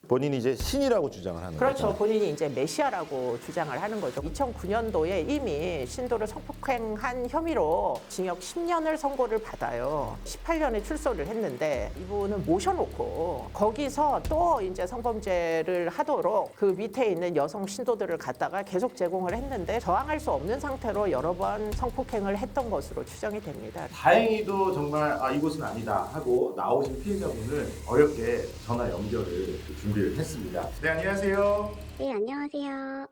본인이 이제 신이라고 주장을 하는 그렇죠. 거죠. 본인이 이제 메시아라고 주장을 하는 거죠. 2009년도에 이미 신도를 성폭행한 혐의로 징역 10년을 선고를 받아요. 18년에 출소를 했는데 이분은 모셔놓고 거기서 또 이제 성범죄를 하도록 그 밑에 있는 여성 신도들을 갖다가 계속 제공을 했는데 저항할 수 없는 상태로 여러 번 성폭행을 했던 것으로 추정이 됩니다. 다행히도 정말 이곳은 아니다 하고 나오신 피해자분을 어렵게 전화 연결을 준비를 했습니다. 네, 안녕하세요. 네, 안녕하세요.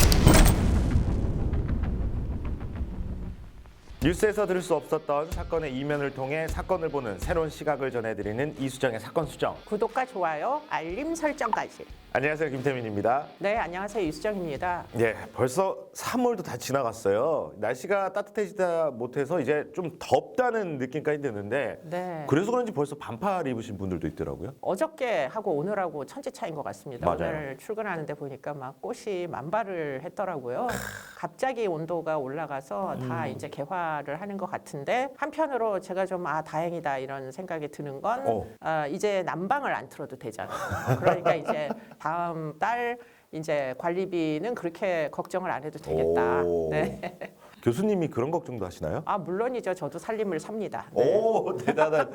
뉴스에서 들을 수 없었던 사건의 이면을 통해 사건을 보는 새로운 시각을 전해드리는 이수정의 사건 수정. 구독과 좋아요, 알림 설정까지. 안녕하세요, 김태민입니다. 네, 안녕하세요. 이수정입니다. 예, 벌써 3월도 다 지나갔어요. 날씨가 따뜻해지다 못해서 이제 좀 덥다는 느낌까지 드는데 네. 그래서 그런지 벌써 반팔 입으신 분들도 있더라고요. 어저께 하고 오늘하고 천지 차이인 것 같습니다. 맞아요. 오늘 출근하는데 보니까 막 꽃이 만발을 했더라고요. 갑자기 온도가 올라가서 다 이제 개화를 하는 것 같은데 한편으로 제가 좀 다행이다 이런 생각이 드는 건 이제 난방을 안 틀어도 되잖아요. 그러니까 이제 다음 달 이제 관리비는 그렇게 걱정을 안 해도 되겠다. 오. 네. 교수님이 그런 걱정도 하시나요? 물론이죠. 저도 살림을 삽니다. 네. 오, 대단한.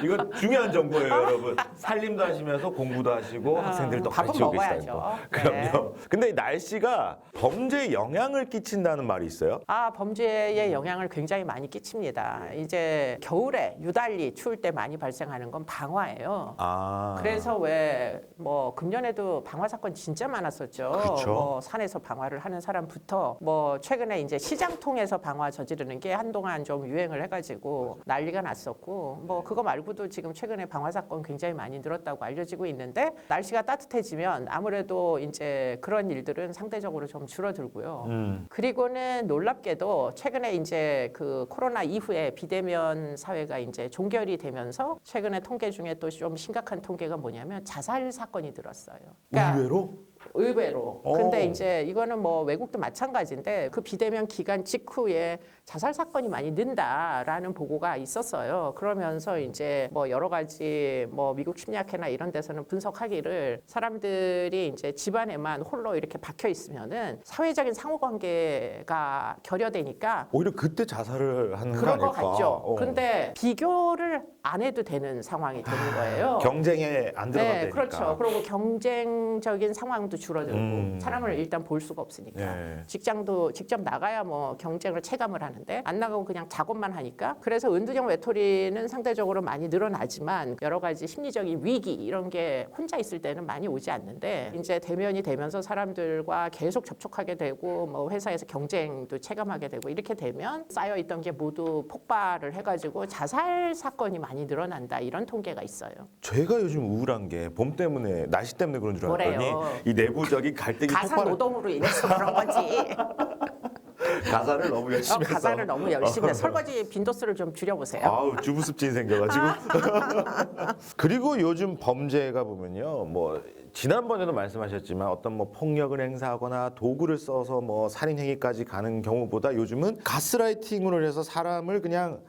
이거 중요한 정보예요, 여러분. 살림도 하시면서 공부도 하시고 학생들도 밥은 가르치고 먹어야죠. 계시다는 거. 네. 그럼요. 근데 이 날씨가 범죄에 영향을 끼친다는 말이 있어요? 범죄에 영향을 굉장히 많이 끼칩니다. 이제 겨울에 유달리 추울 때 많이 발생하는 건 방화예요. 그래서 왜 뭐 금년에도 방화 사건 진짜 많았었죠. 그쵸. 뭐 산에서 방화를 하는 사람부터 뭐 최근에 이제 시장 통해서 방화 저지르는 게 한동안 좀 유행을 해가지고 난리가 났었고 뭐 그거 말고도 지금 최근에 방화 사건 굉장히 많이 늘었다고 알려지고 있는데 날씨가 따뜻해지면 아무래도 이제 그런 일들은 상대적으로 좀 줄어들고요. 그리고는 놀랍게도 최근에 이제 그 코로나 이후에 비대면 사회가 이제 종결이 되면서 최근에 통계 중에 또 좀 심각한 통계가 뭐냐면 자살 사건이 늘었어요. 의외로? 의외로. 근데 이제 이거는 뭐 외국도 마찬가지인데 그 비대면 기간 직후에 자살 사건이 많이 는다라는 보고가 있었어요. 그러면서 이제 뭐 여러 가지 뭐 미국 심리학회나 이런 데서는 분석하기를 사람들이 이제 집안에만 홀로 이렇게 박혀 있으면은 사회적인 상호관계가 결여되니까 오히려 그때 자살을 하는 거 그럴 아닐까? 것 같죠. 근데 비교를 안 해도 되는 상황이 되는 거예요. 경쟁에 안 들어가니까. 네, 그렇죠. 그리고 경쟁적인 상황도 줄어들고 사람을 일단 볼 수가 없으니까 네. 직장도 직접 나가야 뭐 경쟁을 체감을 하는데 안 나가고 그냥 작업만 하니까 그래서 은둔형 외톨이는 상대적으로 많이 늘어나지만 여러 가지 심리적인 위기 이런 게 혼자 있을 때는 많이 오지 않는데 이제 대면이 되면서 사람들과 계속 접촉하게 되고 뭐 회사에서 경쟁도 체감하게 되고 이렇게 되면 쌓여있던 게 모두 폭발을 해가지고 자살 사건이 많이 늘어난다 이런 통계가 있어요. 제가 요즘 우울한 게 봄 때문에 날씨 때문에 그런 줄 알았더니 뭐래요? 이 내부적인 갈등이 가사 폭발. 노동으로 인해서 그런 거지. 가사를 너무 열심히 해서. 가사를 너무 열심히 해. 설거지 빈도수를 좀 줄여보세요. 아우 주부습진 생겨가지고. 그리고 요즘 범죄가 보면요, 뭐 지난번에도 말씀하셨지만 어떤 뭐 폭력을 행사하거나 도구를 써서 뭐 살인 행위까지 가는 경우보다 요즘은 가스라이팅으로 해서 사람을 그냥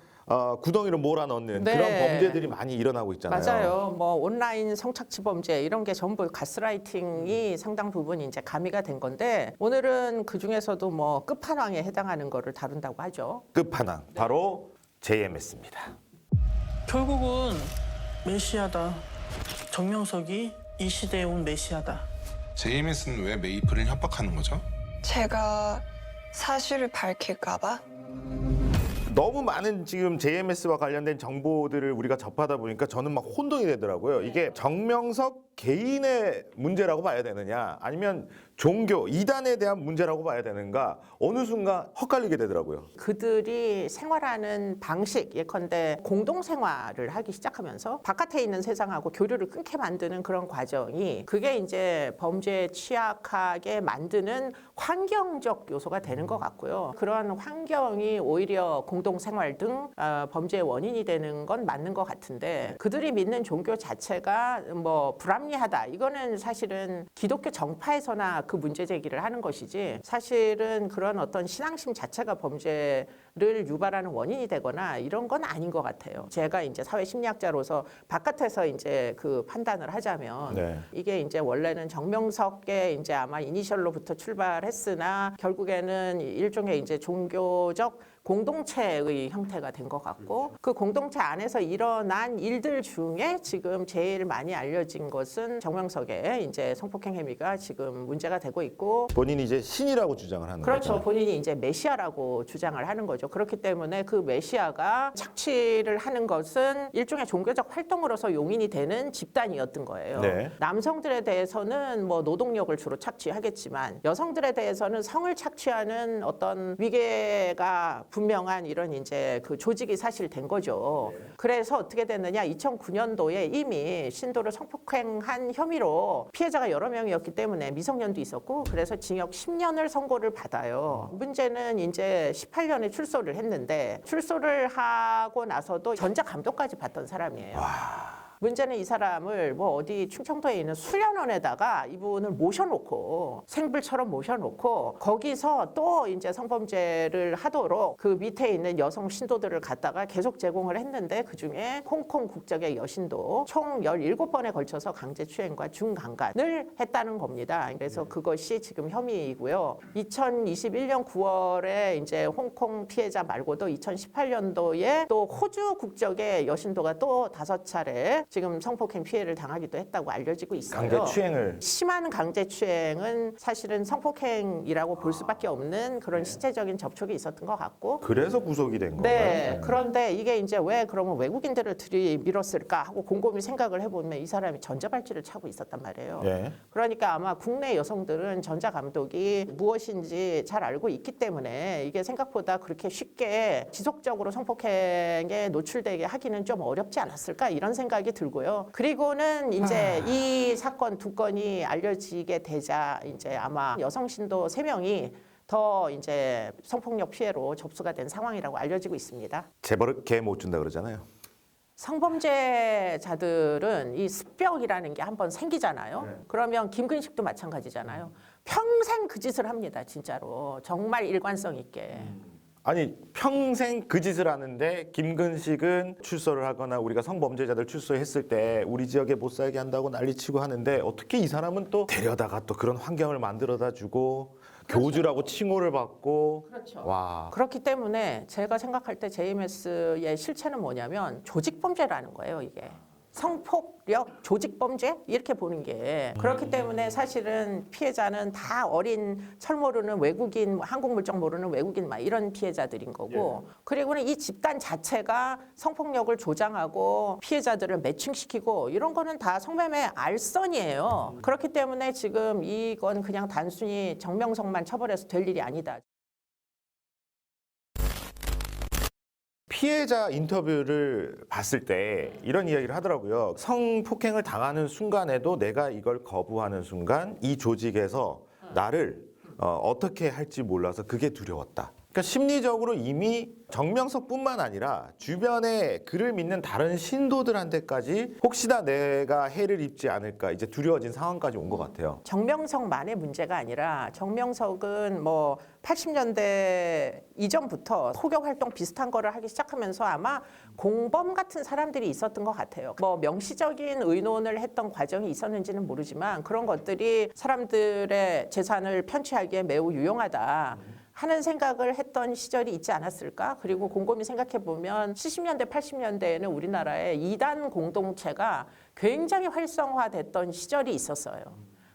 구덩이로 몰아넣는 네. 그런 범죄들이 많이 일어나고 있잖아요. 맞아요. 뭐 온라인 성착취 범죄 이런 게 전부 가스라이팅이 상당 부분 이제 가미가 된 건데 오늘은 그 중에서도 뭐 끝판왕에 해당하는 거를 다룬다고 하죠. 끝판왕 바로 JMS입니다. 결국은 메시아다. 정명석이 이 시대에 온 메시아다. JMS는 왜 메이플을 협박하는 거죠? 제가 사실을 밝힐까봐? 너무 많은 지금 JMS와 관련된 정보들을 우리가 접하다 보니까 저는 막 혼동이 되더라고요. 이게 정명석 개인의 문제라고 봐야 되느냐 아니면 종교, 이단에 대한 문제라고 봐야 되는가 어느 순간 헛갈리게 되더라고요. 그들이 생활하는 방식 예컨대 공동생활을 하기 시작하면서 바깥에 있는 세상하고 교류를 끊게 만드는 그런 과정이 그게 이제 범죄에 취약하게 만드는 환경적 요소가 되는 것 같고요. 그런 환경이 오히려 공동생활 등 범죄의 원인이 되는 건 맞는 것 같은데 그들이 믿는 종교 자체가 뭐 불합리하다. 이거는 사실은 기독교 정파에서나 그 문제 제기를 하는 것이지 사실은 그런 어떤 신앙심 자체가 범죄를 유발하는 원인이 되거나 이런 건 아닌 것 같아요. 제가 이제 사회 심리학자로서 바깥에서 이제 그 판단을 하자면 네. 이게 이제 원래는 정명석의 이제 아마 이니셜로부터 출발했으나 결국에는 일종의 이제 종교적 공동체의 형태가 된 것 같고 그 공동체 안에서 일어난 일들 중에 지금 제일 많이 알려진 것은 정명석의 이제 성폭행 혐의가 지금 문제가 되고 있고 본인이 이제 신이라고 주장을 하는 그렇죠. 거죠. 본인이 이제 메시아라고 주장을 하는 거죠. 그렇기 때문에 그 메시아가 착취를 하는 것은 일종의 종교적 활동으로서 용인이 되는 집단이었던 거예요. 네. 남성들에 대해서는 뭐 노동력을 주로 착취하겠지만 여성들에 대해서는 성을 착취하는 어떤 위계가 분명한 이런 이제 그 조직이 사실 된 거죠. 그래서 어떻게 됐느냐? 2009년도에 이미 신도를 성폭행한 혐의로 피해자가 여러 명이었기 때문에 미성년도 있었고 그래서 징역 10년을 선고를 받아요. 문제는 이제 18년에 출소를 했는데 출소를 하고 나서도 전자감독까지 받던 사람이에요. 문제는 이 사람을 뭐 어디 충청도에 있는 수련원에다가 이분을 모셔놓고 생불처럼 모셔놓고 거기서 또 이제 성범죄를 하도록 그 밑에 있는 여성 신도들을 갖다가 계속 제공을 했는데 그중에 홍콩 국적의 여신도 총 17번에 걸쳐서 강제추행과 중강간을 했다는 겁니다. 그래서 그것이 지금 혐의이고요. 2021년 9월에 이제 홍콩 피해자 말고도 2018년도에 또 호주 국적의 여신도가 또 5차례 지금 성폭행 피해를 당하기도 했다고 알려지고 있어요. 강제추행을 심한 강제추행은 사실은 성폭행이라고 볼 수밖에 없는 그런 신체적인 접촉이 있었던 것 같고 그래서 구속이 된 건가요? 네. 그런데 이게 이제 왜 그러면 외국인들을 들이밀었을까 하고 곰곰이 생각을 해보면 이 사람이 전자발찌를 차고 있었단 말이에요. 네. 그러니까 아마 국내 여성들은 전자감독이 무엇인지 잘 알고 있기 때문에 이게 생각보다 그렇게 쉽게 지속적으로 성폭행에 노출되게 하기는 좀 어렵지 않았을까 이런 생각이 들고요. 그리고는 이제 이 사건 두 건이 알려지게 되자 이제 아마 여성 신도 3명이 더 이제 성폭력 피해로 접수가 된 상황이라고 알려지고 있습니다. 재벌은 개 못 준다 그러잖아요. 성범죄자들은 이 습벽이라는 게 한번 생기잖아요. 그러면 김근식도 마찬가지잖아요. 평생 그 짓을 합니다. 진짜로. 정말 일관성 있게. 아니 평생 그 짓을 하는데 김근식은 출소를 하거나 우리가 성범죄자들 출소했을 때 우리 지역에 못 살게 한다고 난리치고 하는데 어떻게 이 사람은 또 데려다가 또 그런 환경을 만들어다 주고 교주라고 칭호를 받고 그렇죠. 와 그렇기 때문에 제가 생각할 때 JMS의 실체는 뭐냐면 조직범죄라는 거예요, 이게. 성폭력, 조직범죄 이렇게 보는 게 그렇기 때문에 사실은 피해자는 다 어린 철 모르는 외국인, 한국 물정 모르는 외국인 막 이런 피해자들인 거고 그리고는 이 집단 자체가 성폭력을 조장하고 피해자들을 매칭시키고 이런 거는 다 성매매 알선이에요. 그렇기 때문에 지금 이건 그냥 단순히 정명석만 처벌해서 될 일이 아니다. 피해자 인터뷰를 봤을 때 이런 이야기를 하더라고요. 성폭행을 당하는 순간에도 내가 이걸 거부하는 순간 이 조직에서 나를 어떻게 할지 몰라서 그게 두려웠다. 그러니까 심리적으로 이미 정명석뿐만 아니라 주변에 그를 믿는 다른 신도들한테까지 혹시나 내가 해를 입지 않을까 이제 두려워진 상황까지 온 것 같아요. 정명석만의 문제가 아니라 정명석은 뭐 80년대 이전부터 포격 활동 비슷한 거를 하기 시작하면서 아마 공범 같은 사람들이 있었던 것 같아요. 뭐 명시적인 의논을 했던 과정이 있었는지는 모르지만 그런 것들이 사람들의 재산을 편취하기에 매우 유용하다. 하는 생각을 했던 시절이 있지 않았을까? 그리고 곰곰이 생각해 보면 70년대, 80년대에는 우리나라에 이단 공동체가 굉장히 활성화됐던 시절이 있었어요.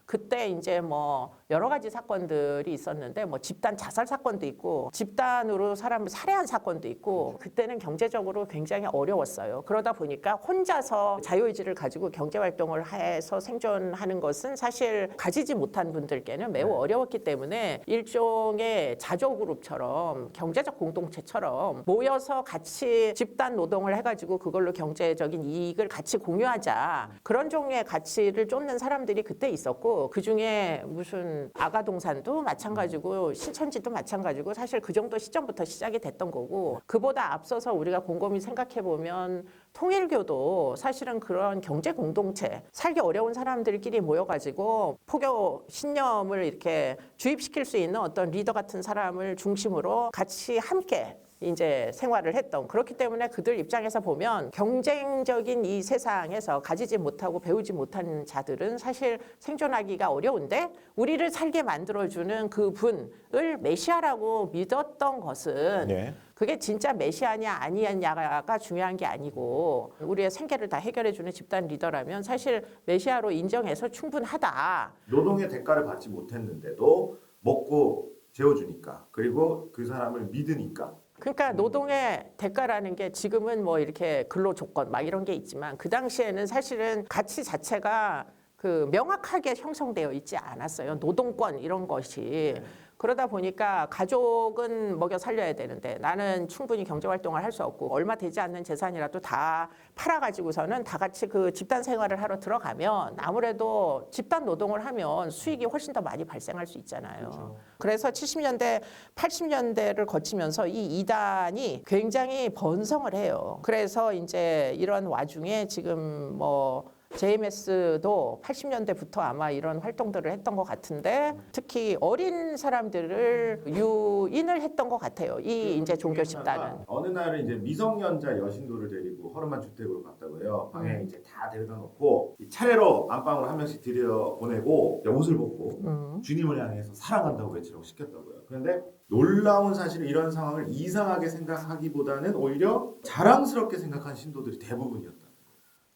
그때 이제 뭐 여러 가지 사건들이 있었는데 뭐 집단 자살 사건도 있고 집단으로 사람을 살해한 사건도 있고 그때는 경제적으로 굉장히 어려웠어요. 그러다 보니까 혼자서 자유의지를 가지고 경제활동을 해서 생존하는 것은 사실 가지지 못한 분들께는 매우 어려웠기 때문에 일종의 자조그룹처럼 경제적 공동체처럼 모여서 같이 집단 노동을 해가지고 그걸로 경제적인 이익을 같이 공유하자 그런 종류의 가치를 쫓는 사람들이 그때 있었고 그중에 무슨 아가동산도 마찬가지고 신천지도 마찬가지고 사실 그 정도 시점부터 시작이 됐던 거고 그보다 앞서서 우리가 곰곰이 생각해 보면 통일교도 사실은 그런 경제 공동체 살기 어려운 사람들끼리 모여가지고 포교 신념을 이렇게 주입시킬 수 있는 어떤 리더 같은 사람을 중심으로 같이 함께 이제 생활을 했던 그렇기 때문에 그들 입장에서 보면 경쟁적인 이 세상에서 가지지 못하고 배우지 못한 자들은 사실 생존하기가 어려운데 우리를 살게 만들어주는 그 분을 메시아라고 믿었던 것은 네. 그게 진짜 메시아냐 아니냐가 중요한 게 아니고 우리의 생계를 다 해결해주는 집단 리더라면 사실 메시아로 인정해서 충분하다. 노동의 대가를 받지 못했는데도 먹고 재워주니까 그리고 그 사람을 믿으니까 그러니까 노동의 대가라는 게 지금은 뭐 이렇게 근로 조건 막 이런 게 있지만 그 당시에는 사실은 가치 자체가 그 명확하게 형성되어 있지 않았어요. 노동권 이런 것이. 그러다 보니까 가족은 먹여 살려야 되는데 나는 충분히 경제 활동을 할 수 없고 얼마 되지 않는 재산이라도 다 팔아가지고서는 다 같이 그 집단 생활을 하러 들어가면 아무래도 집단 노동을 하면 수익이 훨씬 더 많이 발생할 수 있잖아요. 그렇죠. 그래서 70년대, 80년대를 거치면서 이 이단이 굉장히 번성을 해요. 그래서 이제 이런 와중에 지금 뭐 JMS도 80년대부터 아마 이런 활동들을 했던 것 같은데 특히 어린 사람들을 유인을 했던 것 같아요. 이 이제 종교 집단은. 어느 날은 이제 미성년자 여신도를 데리고 허름한 주택으로 갔다고 해요. 방에 이제 다 데려다 놓고 이 차례로 안방으로 한 명씩 들여 보내고 이제 옷을 벗고 주님을 향해서 사랑한다고 외치라고 시켰다고요. 그런데 놀라운 사실은 이런 상황을 이상하게 생각하기보다는 오히려 자랑스럽게 생각한 신도들이 대부분이었다.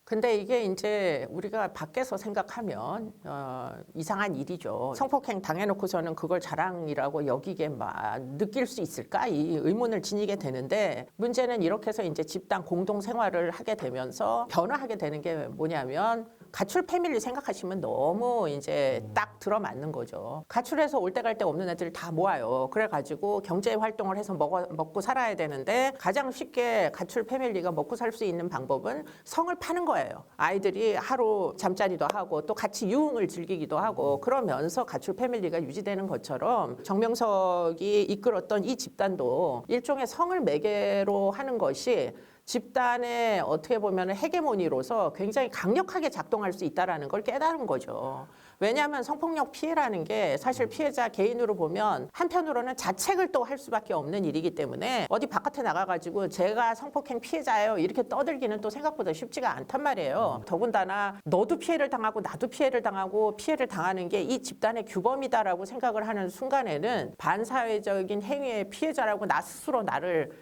근데 이게 이제 우리가 밖에서 생각하면 이상한 일이죠. 성폭행 당해놓고서는 그걸 자랑이라고 여기게 막 느낄 수 있을까? 이 의문을 지니게 되는데 문제는 이렇게 해서 이제 집단 공동 생활을 하게 되면서 변화하게 되는 게 뭐냐면 가출 패밀리 생각하시면 너무 이제 딱 들어맞는 거죠. 가출해서 올 때 갈 데 없는 애들 다 모아요. 그래가지고 경제 활동을 해서 먹고 살아야 되는데 가장 쉽게 가출 패밀리가 먹고 살 수 있는 방법은 성을 파는 거예요. 아이들이 하루 잠자리도 하고 또 같이 유흥을 즐기기도 하고 그러면서 가출 패밀리가 유지되는 것처럼 정명석이 이끌었던 이 집단도 일종의 성을 매개로 하는 것이 집단의 어떻게 보면 헤게모니로서 굉장히 강력하게 작동할 수 있다는 걸 깨달은 거죠. 왜냐하면 성폭력 피해라는 게 사실 피해자 개인으로 보면 한편으로는 자책을 또 할 수밖에 없는 일이기 때문에 어디 바깥에 나가가지고 제가 성폭행 피해자예요 이렇게 떠들기는 또 생각보다 쉽지가 않단 말이에요. 더군다나 너도 피해를 당하고 나도 피해를 당하고 피해를 당하는 게 이 집단의 규범이다라고 생각을 하는 순간에는 반사회적인 행위의 피해자라고 나 스스로 나를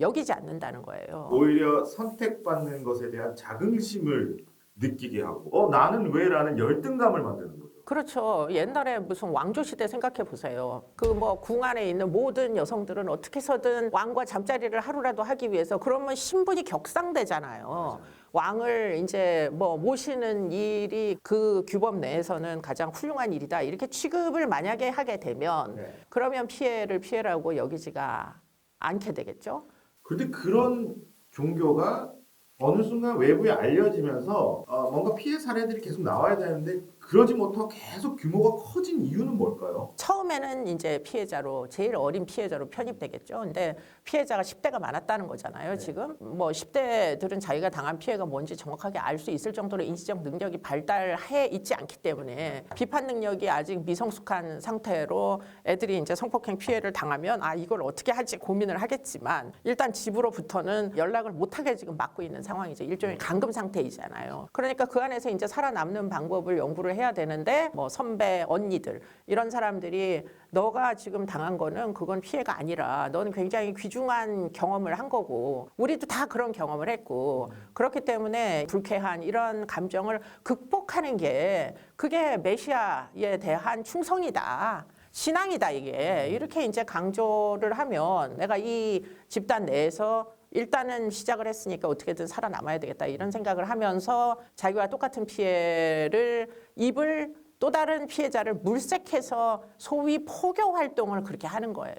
여기지 않는다는 거예요. 오히려 선택받는 것에 대한 자긍심을 느끼게 하고 나는 왜라는 열등감을 만드는 거죠. 그렇죠. 옛날에 무슨 왕조 시대 생각해 보세요. 그 뭐 궁 안에 있는 모든 여성들은 어떻게 해서든 왕과 잠자리를 하루라도 하기 위해서 그러면 신분이 격상되잖아요. 왕을 이제 뭐 모시는 일이 그 규범 내에서는 가장 훌륭한 일이다. 이렇게 취급을 만약에 하게 되면 그러면 피해라고 여기지가 않게 되겠죠. 그런데 그런 종교가 어느 순간 외부에 알려지면서 뭔가 피해 사례들이 계속 나와야 되는데 그러지 못하고 계속 규모가 커진 이유는 뭘까요? 처음에는 이제 피해자로 제일 어린 피해자로 편입되겠죠. 근데 피해자가 10대가 많았다는 거잖아요. 지금 뭐 10대들은 자기가 당한 피해가 뭔지 정확하게 알 수 있을 정도로 인지적 능력이 발달해 있지 않기 때문에 비판 능력이 아직 미성숙한 상태로 애들이 이제 성폭행 피해를 당하면 이걸 어떻게 하지 고민을 하겠지만 일단 집으로부터는 연락을 못하게 지금 막고 있는 상황이죠. 일종의 감금 상태이잖아요. 그러니까 그 안에서 이제 살아남는 방법을 연구를 해야 되는데 뭐 선배, 언니들 이런 사람들이 너가 지금 당한 거는 그건 피해가 아니라 너는 굉장히 귀중한 경험을 한 거고 우리도 다 그런 경험을 했고 그렇기 때문에 불쾌한 이런 감정을 극복하는 게 그게 메시아에 대한 충성이다. 신앙이다 이게 이렇게 이제 강조를 하면 내가 이 집단 내에서 일단은 시작을 했으니까 어떻게든 살아남아야 되겠다 이런 생각을 하면서 자기와 똑같은 피해를 입을 또 다른 피해자를 물색해서 소위 포교 활동을 그렇게 하는 거예요.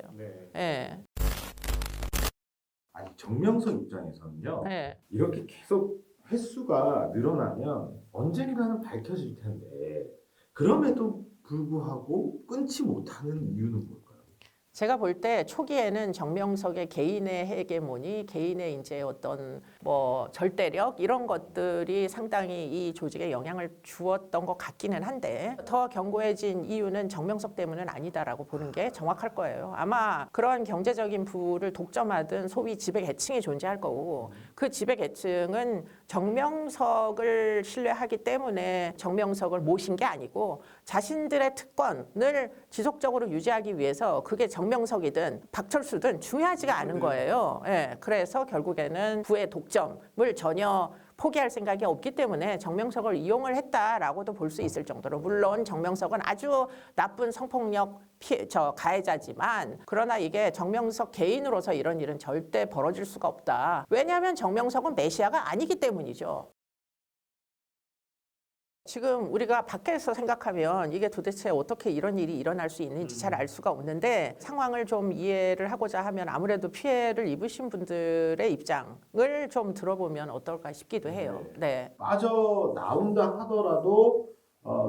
네. 아니 정명석 입장에서는요. 네. 이렇게 계속 횟수가 늘어나면 언젠가는 밝혀질 텐데 그럼에도 불구하고 끊지 못하는 이유는 뭘까요? 제가 볼 때 초기에는 정명석의 개인의 헤게모니, 개인의 이제 어떤 뭐 절대력 이런 것들이 상당히 이 조직에 영향을 주었던 것 같기는 한데 더 견고해진 이유는 정명석 때문은 아니다라고 보는 게 정확할 거예요. 아마 그런 경제적인 부를 독점하던 소위 지배계층이 존재할 거고 그 지배계층은 정명석을 신뢰하기 때문에 정명석을 모신 게 아니고 자신들의 특권을 지속적으로 유지하기 위해서 그게 정명석이든 박철수든 중요하지가 않은 거예요. 예, 그래서 결국에는 부의 독점을 전혀 포기할 생각이 없기 때문에 정명석을 이용을 했다라고도 볼 수 있을 정도로 물론 정명석은 아주 나쁜 성폭력 가해자지만 그러나 이게 정명석 개인으로서 이런 일은 절대 벌어질 수가 없다. 왜냐하면 정명석은 메시아가 아니기 때문이죠. 지금 우리가 밖에서 생각하면 이게 도대체 어떻게 이런 일이 일어날 수 있는지 잘 알 수가 없는데 상황을 좀 이해를 하고자 하면 아무래도 피해를 입으신 분들의 입장을 좀 들어보면 어떨까 싶기도 해요. 네. 빠져나온다 하더라도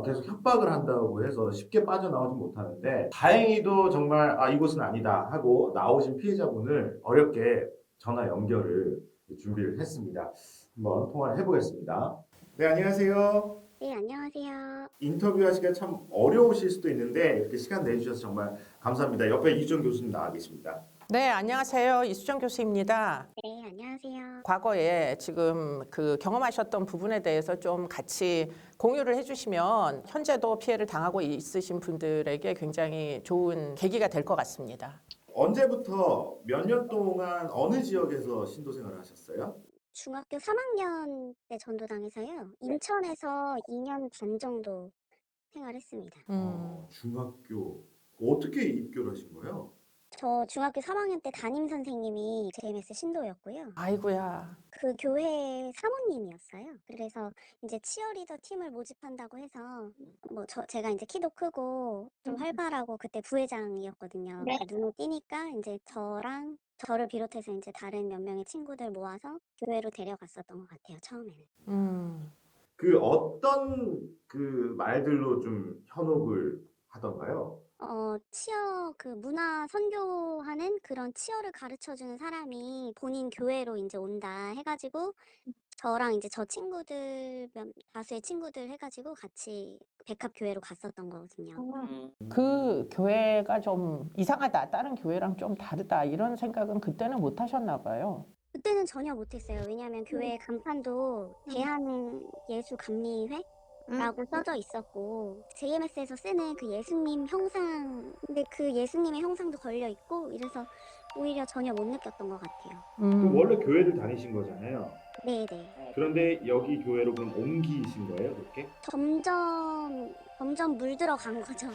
계속 협박을 한다고 해서 쉽게 빠져나오지 못하는데 다행히도 정말 이곳은 아니다 하고 나오신 피해자분을 어렵게 전화 연결을 준비를 했습니다. 한번 통화를 해보겠습니다. 네, 안녕하세요. 네, 안녕하세요. 인터뷰하시기가 참 어려우실 수도 있는데 이렇게 시간 내주셔서 정말 감사합니다. 옆에 이주정 교수님 나와 계십니다. 네, 안녕하세요. 이수정 교수입니다. 네, 안녕하세요. 과거에 지금 그 경험하셨던 부분에 대해서 좀 같이 공유를 해주시면 현재도 피해를 당하고 있으신 분들에게 굉장히 좋은 계기가 될 것 같습니다. 언제부터 몇 년 동안 어느 지역에서 신도 생활을 하셨어요? 중학교 3학년 때 전도당에서요. 인천에서 2년 반 정도 생활했습니다. 중학교 어떻게 입교를 하신 거예요? 저 중학교 3학년 때 담임 선생님이 JMS 신도였고요. 아이고야. 그 교회 사모님이었어요. 그래서 이제 치어리더 팀을 모집한다고 해서 제가 이제 키도 크고 좀 활발하고 그때 부회장이었거든요. 네. 그러니까 눈에 띄니까 이제 저를 비롯해서 이제 다른 몇 명의 친구들 모아서 교회로 데려갔었던 것 같아요, 처음에는. 그 어떤 그 말들로 좀 현혹을 하던가요? 그 문화 선교하는 그런 치어를 가르쳐주는 사람이 본인 교회로 이제 온다 해가지고 저랑 이제 저 친구들, 다수의 친구들 해가지고 같이 백합교회로 갔었던 거거든요. 그 교회가 좀 이상하다. 다른 교회랑 좀 다르다. 이런 생각은 그때는 못 하셨나 봐요. 그때는 전혀 못했어요. 왜냐하면 교회 간판도 대한예수감리회? 라고 써져 있었고 JMS에서 쓰는 그 예수님 형상 근데 그 예수님의 형상도 걸려 있고 이래서 오히려 전혀 못 느꼈던 것 같아요. 그럼 원래 교회를 다니신 거잖아요. 네네. 그런데 여기 교회로 그럼 옮기신 거예요, 그렇게? 점점 물들어간 거죠.